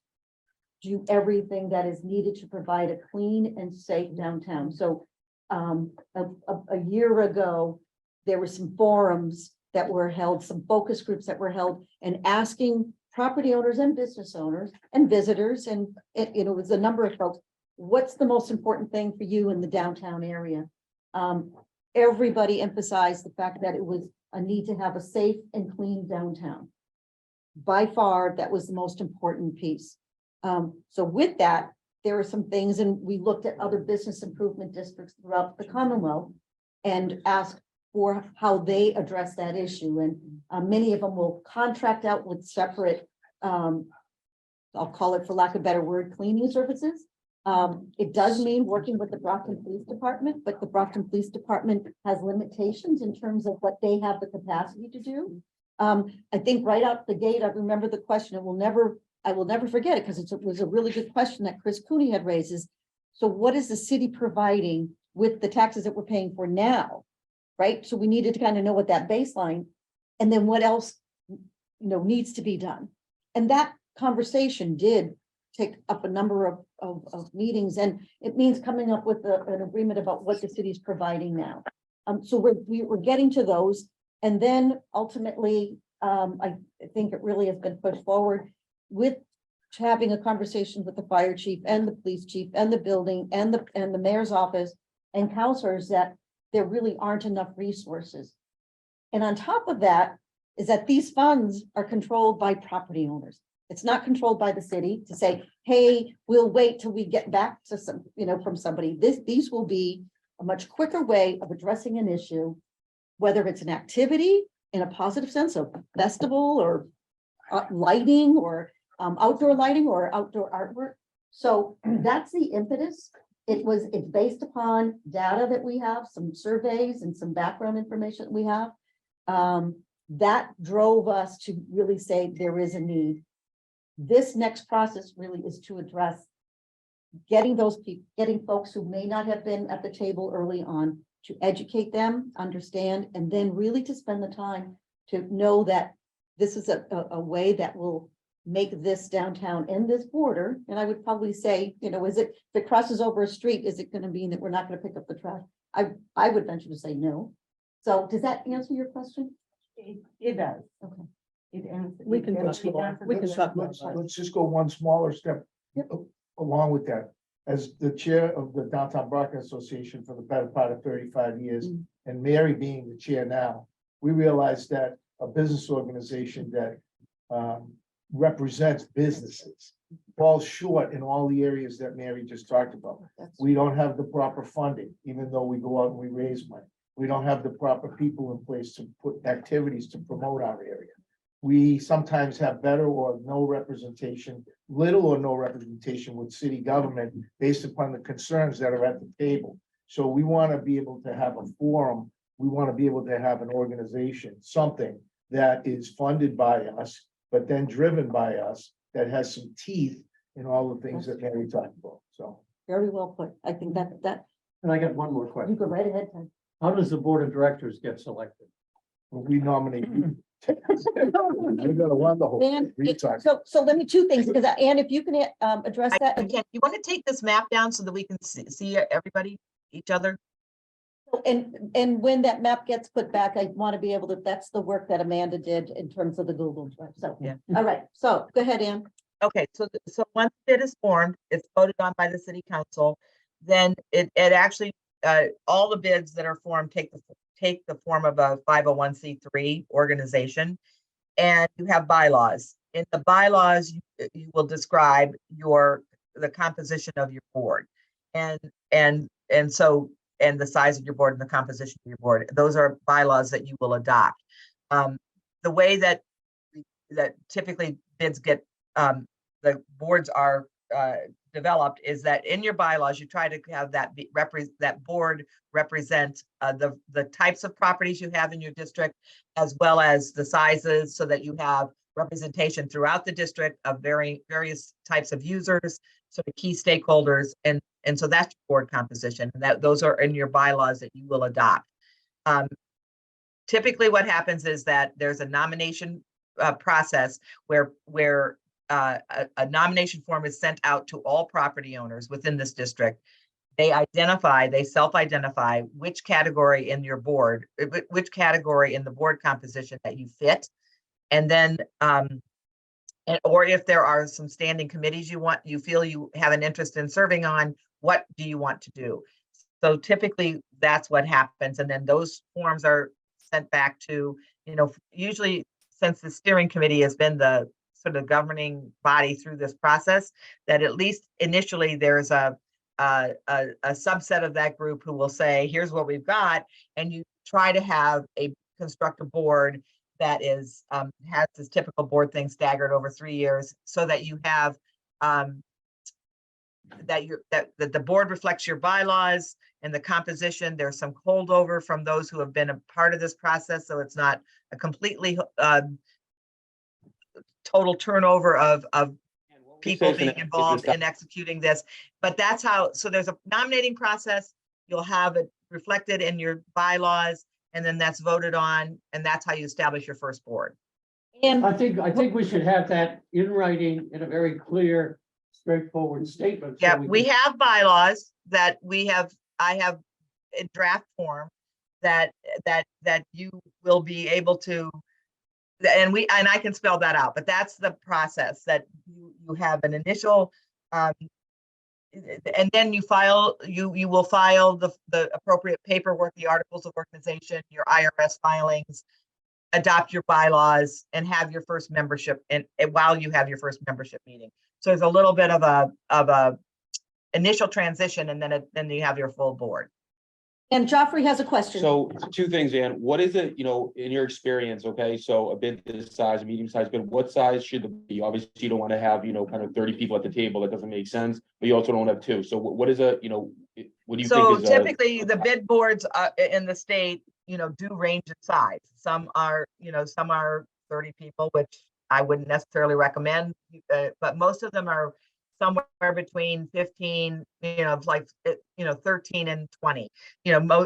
do everything that is needed to provide a clean and safe downtown. So a year ago, there were some forums that were held, some focus groups that were held, and asking property owners and business owners and visitors, and it was a number of folks, what's the most important thing for you in the downtown area? Everybody emphasized the fact that it was a need to have a safe and clean downtown. By far, that was the most important piece. So with that, there were some things, and we looked at other business improvement districts throughout the Commonwealth and asked for how they address that issue. And many of them will contract out with separate, I'll call it, for lack of a better word, cleaning services. It does mean working with the Brockton Police Department, but the Brockton Police Department has limitations in terms of what they have the capacity to do. I think right out the gate, I remember the question, I will never forget it, because it was a really good question that Chris Cooney had raised, is, so what is the city providing with the taxes that we're paying for now? Right? So we needed to kind of know what that baseline, and then what else, needs to be done. And that conversation did take up a number of meetings, and it means coming up with an agreement about what the city's providing now. So we're getting to those, and then ultimately, I think it really has been pushed forward with having a conversation with the fire chief and the police chief and the building and the mayor's office and counselors that there really aren't enough resources. And on top of that is that these funds are controlled by property owners. It's not controlled by the city to say, hey, we'll wait till we get back to some, from somebody. These will be a much quicker way of addressing an issue, whether it's an activity in a positive sense of festival or lighting or outdoor lighting or outdoor artwork. So that's the impetus. It's based upon data that we have, some surveys and some background information that we have. That drove us to really say there is a need. This next process really is to address getting those people, getting folks who may not have been at the table early on, to educate them, understand, and then really to spend the time to know that this is a way that will make this downtown and this border. And I would probably say, if it crosses over a street, is it going to mean that we're not going to pick up the trash? I would venture to say no. So does that answer your question? It does. Okay. It answers. We can talk more. We can talk more. Let's just go one smaller step along with that. As the chair of the Downtown Brockton Association for the better part of 35 years, and Mary being the chair now, we realized that a business organization that represents businesses falls short in all the areas that Mary just talked about. We don't have the proper funding, even though we go out and we raise money. We don't have the proper people in place to put activities to promote our area. We sometimes have better or no representation, little or no representation with city government based upon the concerns that are at the table. So we want to be able to have a forum. We want to be able to have an organization, something that is funded by us, but then driven by us, that has some teeth in all the things that Mary talked about. So Very well put. I think that And I got one more you question. go right ahead, Ted. How does the board of directors get selected? we nominate you. We're gonna run the whole. Dan, retard. so let me two things, because Ann, if you can address that. Again, you want to take this map down so that we can see everybody, each other? And when that map gets put back, I want to be able to, that's the work that Amanda did in terms of the Google Drive. So, Yeah. all right. So go ahead, Ann. Okay, so once bid is formed, it's voted on by the city council, then it actually, all the bids that are formed take the form of a 501c3 organization, and you have bylaws. In the bylaws, you will describe the composition of your board, and the size of your board and the composition of your board. Those are bylaws that you will adopt. The way that typically bids get the boards are developed is that in your bylaws, you try to have that board represent the types of properties you have in your district, as well as the sizes, so that you have representation throughout the district of various types of users, sort of key stakeholders, and so that's board composition, and those are in your bylaws that you will adopt. Typically, what happens is that there's a nomination process where a nomination form is sent out to all property owners within this district. They self-identify which category in your board, which category in the board composition that you fit. And then, or if there are some standing committees you feel you have an interest in serving on, what do you want to do? So typically that's what happens. And then those forms are sent back to, usually since the steering committee has been the sort of governing body through this process, that at least initially there's a subset of that group who will say, here's what we've got. And you try to have a constructive board that is, has this typical board thing staggered over 3 years, so that you have, that the board reflects your bylaws and the composition. There's some holdover from those who have been a part of this process, so it's not a completely total turnover of people being involved in executing this. But that's how, so there's a nominating process. You'll have it reflected in your bylaws, and then that's voted on, and that's how you establish your first board. And I think we should have that in writing in a very clear, straightforward statement. so Yeah, we we can- have bylaws that I have in draft form that you will be able to, and I can spell that out, but that's the process, that you have an initial, and then you will file the appropriate paperwork, the articles of organization, your IRS filings, adopt your bylaws, and have your first membership, and while you have your first membership meeting. So there's a little bit of a initial transition, and then you have your full board. And Joffrey has a question. So two things, Ann, what is it, in your experience, okay, so a bid this size, medium size bid, what size should it be? Obviously, you don't want to have, kind of 30 people at the table, that doesn't make sense, but you also don't have two, so what is what do you So think is typically, the bid boards in the state, do range in size. Some are 30 people, which I wouldn't necessarily recommend, but most of them are somewhere between 15, 13 and 20.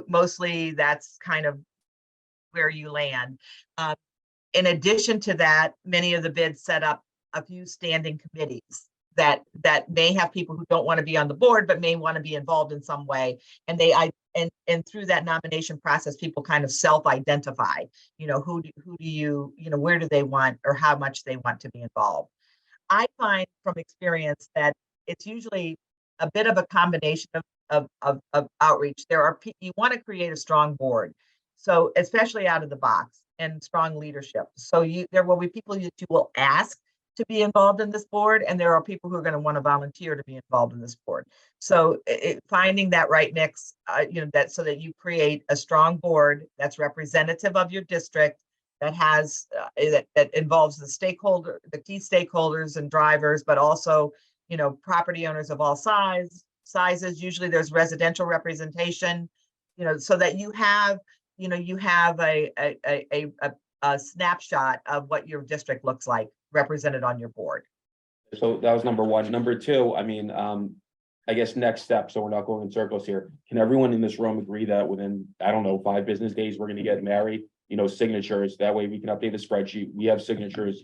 Mostly that's kind of where you land. In addition to that, many of the bids set up a few standing committees that may have people who don't want to be on the board, but may want to be involved in some way. And and through that nomination process, people kind of self-identify, who do you, where do they want, or how much they want to be involved. I find from experience that it's usually a bit of a combination of outreach. You want to create a strong board, so especially out of the box, and strong leadership. So there will be people that you will ask to be involved in this board, and there are people who are going to want to volunteer to be involved in this board. So finding that right mix, so that you create a strong board that's representative of your district, that has that involves the key stakeholders and drivers, but also property owners of all sizes. Usually there's residential representation, so that you have a snapshot of what your district looks like represented on your board. So that was number one. Number two, I guess next step, so we're not going in circles here. Can everyone in this room agree that within, 5 business days, we're gonna get married? Signatures, that way we can update the spreadsheet. We have signatures,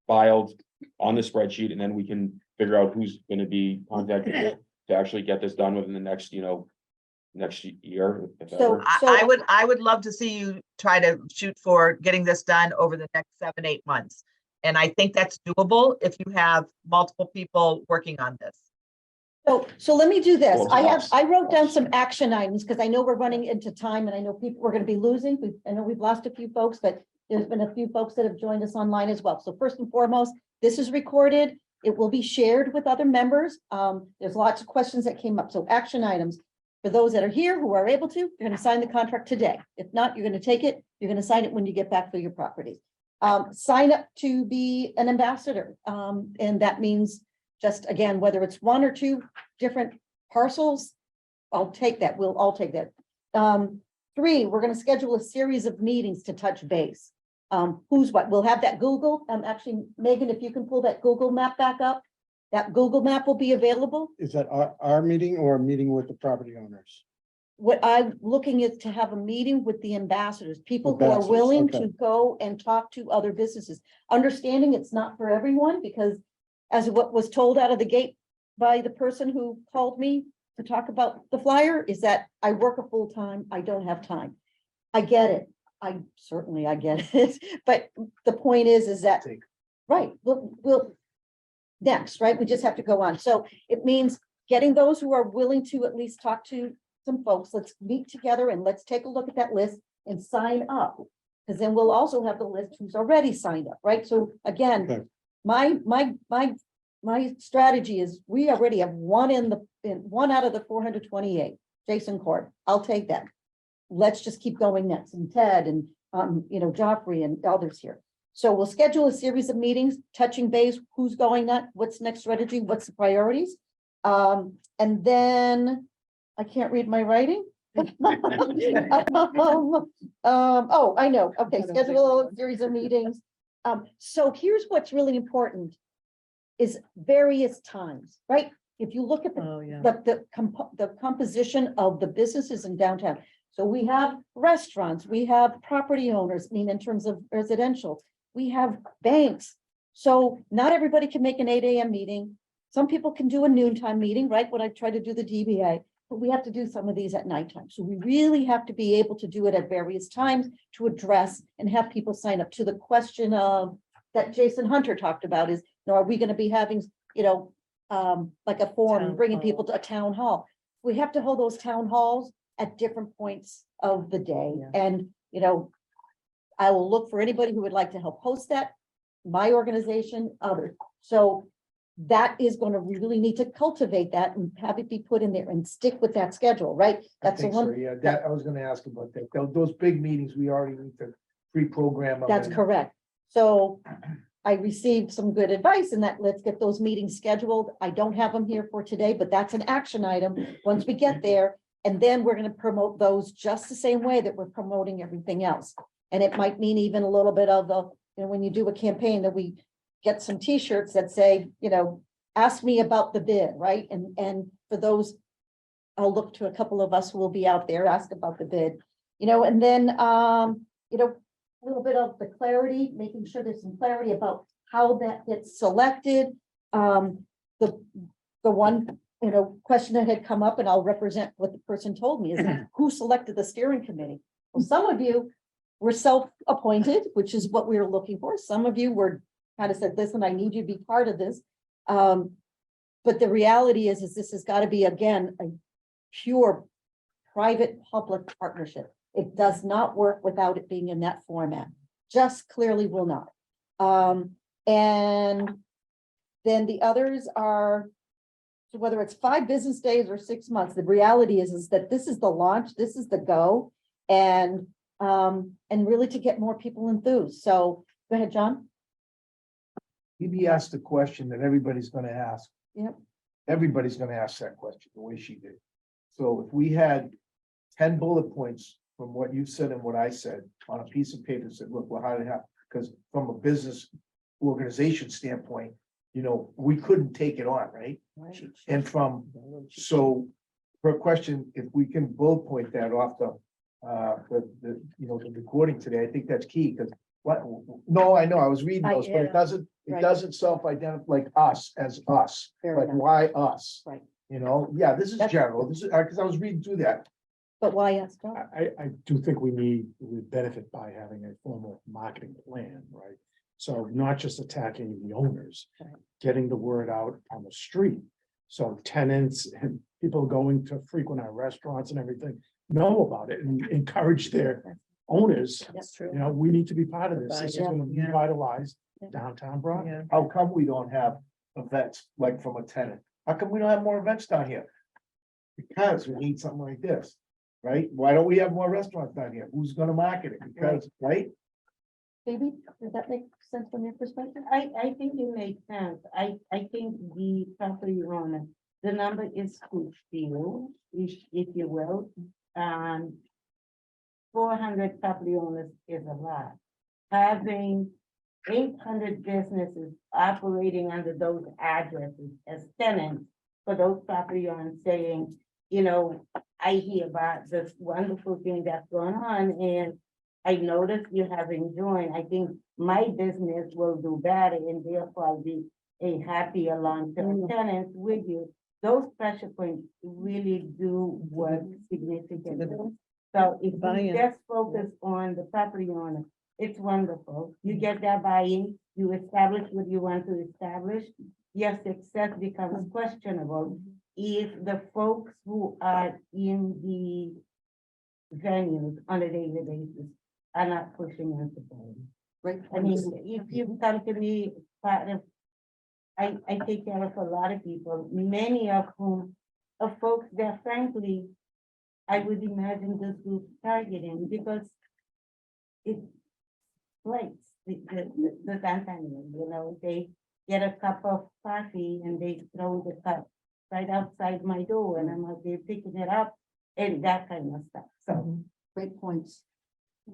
filed on the spreadsheet, and then we can figure out who's gonna be contacted to actually get this done within the next, next year. if So- ever. I would love to see you try to shoot for getting this done over the next 7-8 months. And I think that's doable if you have multiple people working on this. So let me do this. Well, I wrote down some action items because I know we're running into time, and I know people we're going to be losing. I know we've lost a few folks, but there's been a few folks that have joined us online as well. So first and foremost, this is recorded. It will be shared with other members. There's lots of questions that came up. So action items. For those that are here who are able to, you're going to sign the contract today. If not, you're going to take it. You're going to sign it when you get back for your properties. Sign up to be an ambassador. And that means just, again, whether it's 1 or 2 different parcels, I'll take that. We'll all take that. 3, we're going to schedule a series of meetings to touch base. who's what, we'll have that Google, actually, Megan, if you can pull that Google map back up. That Google map will be available. Is that our meeting or a meeting with the property owners? What I'm looking is to have a meeting with the ambassadors, people who are Ambassadors, willing okay. to go and talk to other businesses. Understanding it's not for everyone, because as what was told out of the gate by the person who called me to talk about the flyer, is that I work a full time, I don't have time. I get it. I get it, but the point is that, right, we'll next, right? We just have to go on. So it means getting those who are willing to at least talk to some folks. Let's meet together and let's take a look at that list and sign up. Because then we'll also have the list who's already signed up, right? So again, Okay. my strategy is we already have one out of the 428, Jason Court. I'll take that. Let's just keep going next, and Ted and Joffrey and others here. So we'll schedule a series of meetings, touching base, who's going on, what's next strategy, what's the priorities? And then I can't read my writing. Oh, I know. Okay, schedule a series of meetings. So here's what's really important is various times, right? If you look at Oh, yeah. the composition of the businesses in downtown. So we have restaurants, we have property owners, I mean, in terms of residential, we have banks. So not everybody can make an 8 a.m. meeting. Some people can do a noontime meeting, right? When I try to do the DBA, but we have to do some of these at nighttime. So we really have to be able to do it at various times to address and have people sign up to the question of that Jason Hunter talked about is, are we going to be having, like a forum, Town bringing hall. people to a town hall? We have to hold those town halls at different points of the day. Yeah. And, I will look for anybody who would like to help host that, my organization, others. So that is going to really need to cultivate that and have it be put in there and stick with that schedule, right? I That's the think so, one, yeah, that, I was gonna ask about that. Those big meetings, we already need to pre-program them. that's and- correct. So I received some good advice in that let's get those meetings scheduled. I don't have them here for today, but that's an action item once we get there. And then we're going to promote those just the same way that we're promoting everything else. And it might mean even a little bit of the, when you do a campaign that we get some T-shirts that say, ask me about the bid, right? And for those, I'll look to a couple of us who will be out there, ask about the bid, and then, a little bit of the clarity, making sure there's some clarity about how that gets selected. The one, question that had come up, and I'll represent what the person told me, is who selected the steering committee? Well, some of you were self-appointed, which is what we were looking for. Some of you were kind of said, listen, I need you to be part of this. But the reality is this has got to be, again, a pure private-public partnership. It does not work without it being in that format, just clearly will not. And then the others are, so whether it's 5 business days or 6 months, the reality is that this is the launch, this is the go, and really to get more people enthused. So go ahead, John. He asked the question that everybody's gonna ask. Yep. Everybody's gonna ask that question, the way she did. So if we had 10 bullet points from what you said and what I said on a piece of paper, said, look, well, how did it happen? Because from a business organization standpoint, we couldn't take it on, right? And so her question, if we can bullet point that off the recording today, I think that's key, because no, I know, I was reading those, but it Right. doesn't self-identify like us as us, Fair like enough. why us? Right. Yeah, this is That's- general, this is, because I was reading through that. But why ask John? I do think we benefit by having a formal marketing plan, right? So not just attacking the owners, Right. getting the word out on the street. So tenants and people going to frequent our restaurants and everything know about it and encourage their owners. That's true. We need to be part of this. This is Yeah. gonna Yeah. revitalize Yeah. downtown Brockton. Yeah. How come we don't have events like from a tenant? How come we don't have more events down here? Because we need something like this, right? Why don't we have more restaurants down here? Who's gonna market it? Because, right? Phoebe, does that make sense from your perspective? I think it makes sense. I think the property owner, the number is fulfilled, if you will. 400 property owners is a lot. having 800 businesses operating under those addresses as tenants for those property owners saying, you know, I hear about this wonderful thing that's going on and I noticed you haven't joined. I think my business will do better and therefore I'll be a happier long-term tenant with you. Those pressure points really do work significantly. So if we Buy-in. just focus on the property owner, it's wonderful. You get that buy-in, you establish what you want to establish. Your success becomes questionable if the folks who are in the venues on a daily basis are not pushing and supporting. Great I mean, points. if you come to me, part of, I take care of a lot of people, many of whom are folks that frankly, I would imagine this group targeting because it's place, the downtown, you know, they get a cup of coffee and they throw the cup right outside my door and I'm like, they're picking it up and that kind of stuff. So Great points.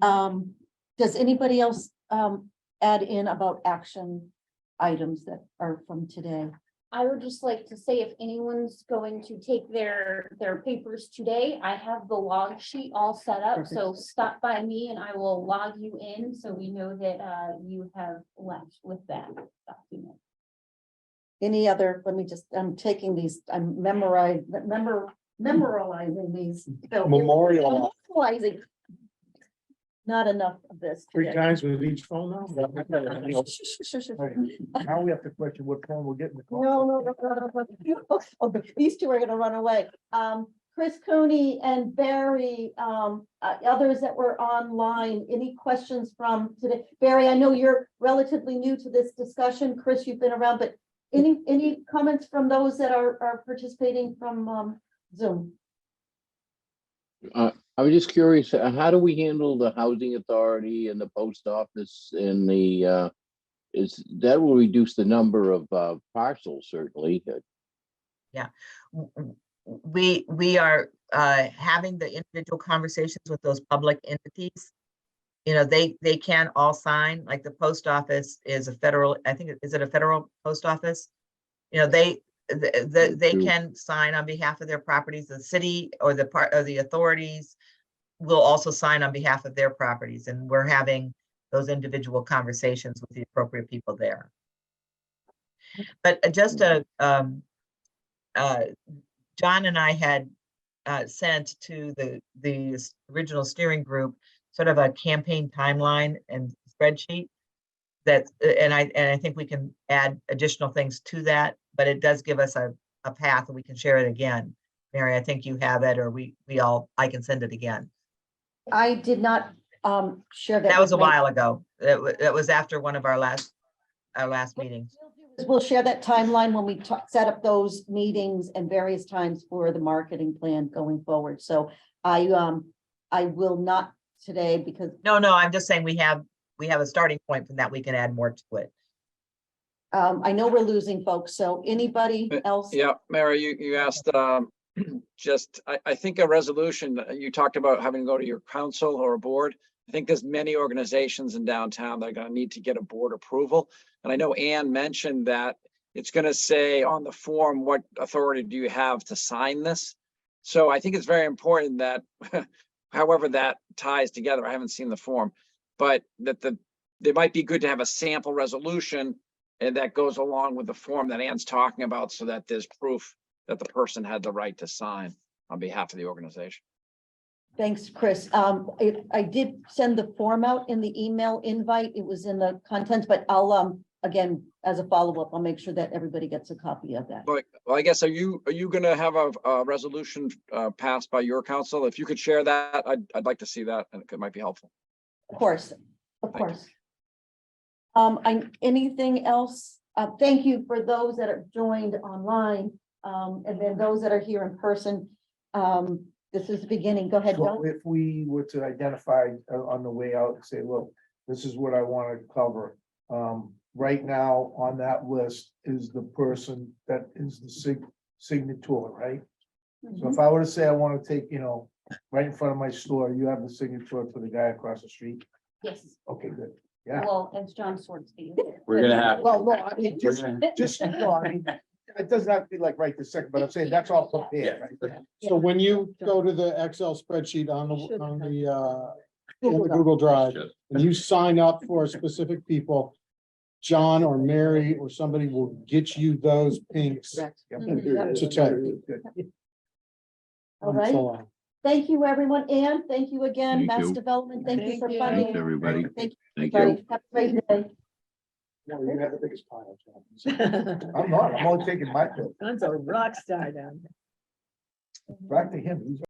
Does anybody else add in about action items that are from today? I would just like to say if anyone's going to take their papers today, I have the log sheet all set up. So stop by me and I will log you in so we know that you have left with that document. Any other, let me just, I'm taking these, I'm memorializing these. So- Memorial. Memorializing. Not enough of this. 3 today. times with each phone now? Sure. Now we have to question what phone we're getting. No. Oh, these two are gonna run away. Chris Cooney and Barry, others that were online, any questions from today? Barry, I know you're relatively new to this discussion. Chris, you've been around, but any comments from those that are participating from Zoom? I was just curious, how do we handle the housing authority and the post office and the, that will reduce the number of parcels certainly. We are having the individual conversations with those public entities. You know, they can all sign, like the post office is a federal, I think, is it a federal post office? You know, they can sign on behalf of their properties. The city or the part of the authorities will also sign on behalf of their properties. And we're having those individual conversations with the appropriate people there. But just John and I had sent to the original steering group sort of a campaign timeline and spreadsheet that, and I think we can add additional things to that, but it does give us a path and we can share it again. Mary, I think you have it, or I can send it again. I did not share that. That was a with my- while ago. It was after one of our last meetings. We'll share that timeline when we set up those meetings and various times for the marketing plan going forward. So I will not today because. No, I'm just saying we have a starting point from that. We can add more to it. I know we're losing folks, so anybody else? Yeah, Mary, you asked, I think a resolution, you talked about having to go to your council or a board. I think there's many organizations in downtown that are gonna need to get a board approval. And I know Ann mentioned that it's gonna say on the form, what authority do you have to sign this? So I think it's very important that however that ties together, I haven't seen the form, but that it might be good to have a sample resolution and that goes along with the form that Ann's talking about so that there's proof that the person had the right to sign on behalf of the organization. Thanks, Chris. I did send the form out in the email invite. It was in the contents, but I'll, again, as a follow-up, I'll make sure that everybody gets a copy of that. But well, I guess, are you gonna have a resolution passed by your council? If you could share that, I'd like to see that and it might be helpful. Of course. Anything else? Thank you for those that are joined online, and then those that are here in person. This is the beginning. Go ahead, So Joe. if we were to identify on the way out and say, look, this is what I want to cover. Right now on that list is the person that is the signature, right? So if I were to say I want to take, right in front of my store, you have the signature for the guy across the street. Yes. Okay, good. Yeah. Well, as John Swartz. We're gonna have. Well, no, I mean, we're gonna- just, no, I mean, it doesn't have to be like right this second, but I'm saying that's all prepared, right? So when you go to the Excel spreadsheet on in the Google Drive, and you sign up for specific people, John or Mary or somebody will get you those pinks. Yep. To check. All right. So, Thank you, everyone. And thank you again, Thank Mass you. Development. Thank you for Thank you. funding. Thanks, everybody. Thank Thank you. you. Have a great day. No, you have the biggest pile, John. I'm not, I'm only taking my pill. John's a rock star down there. Back to him. He's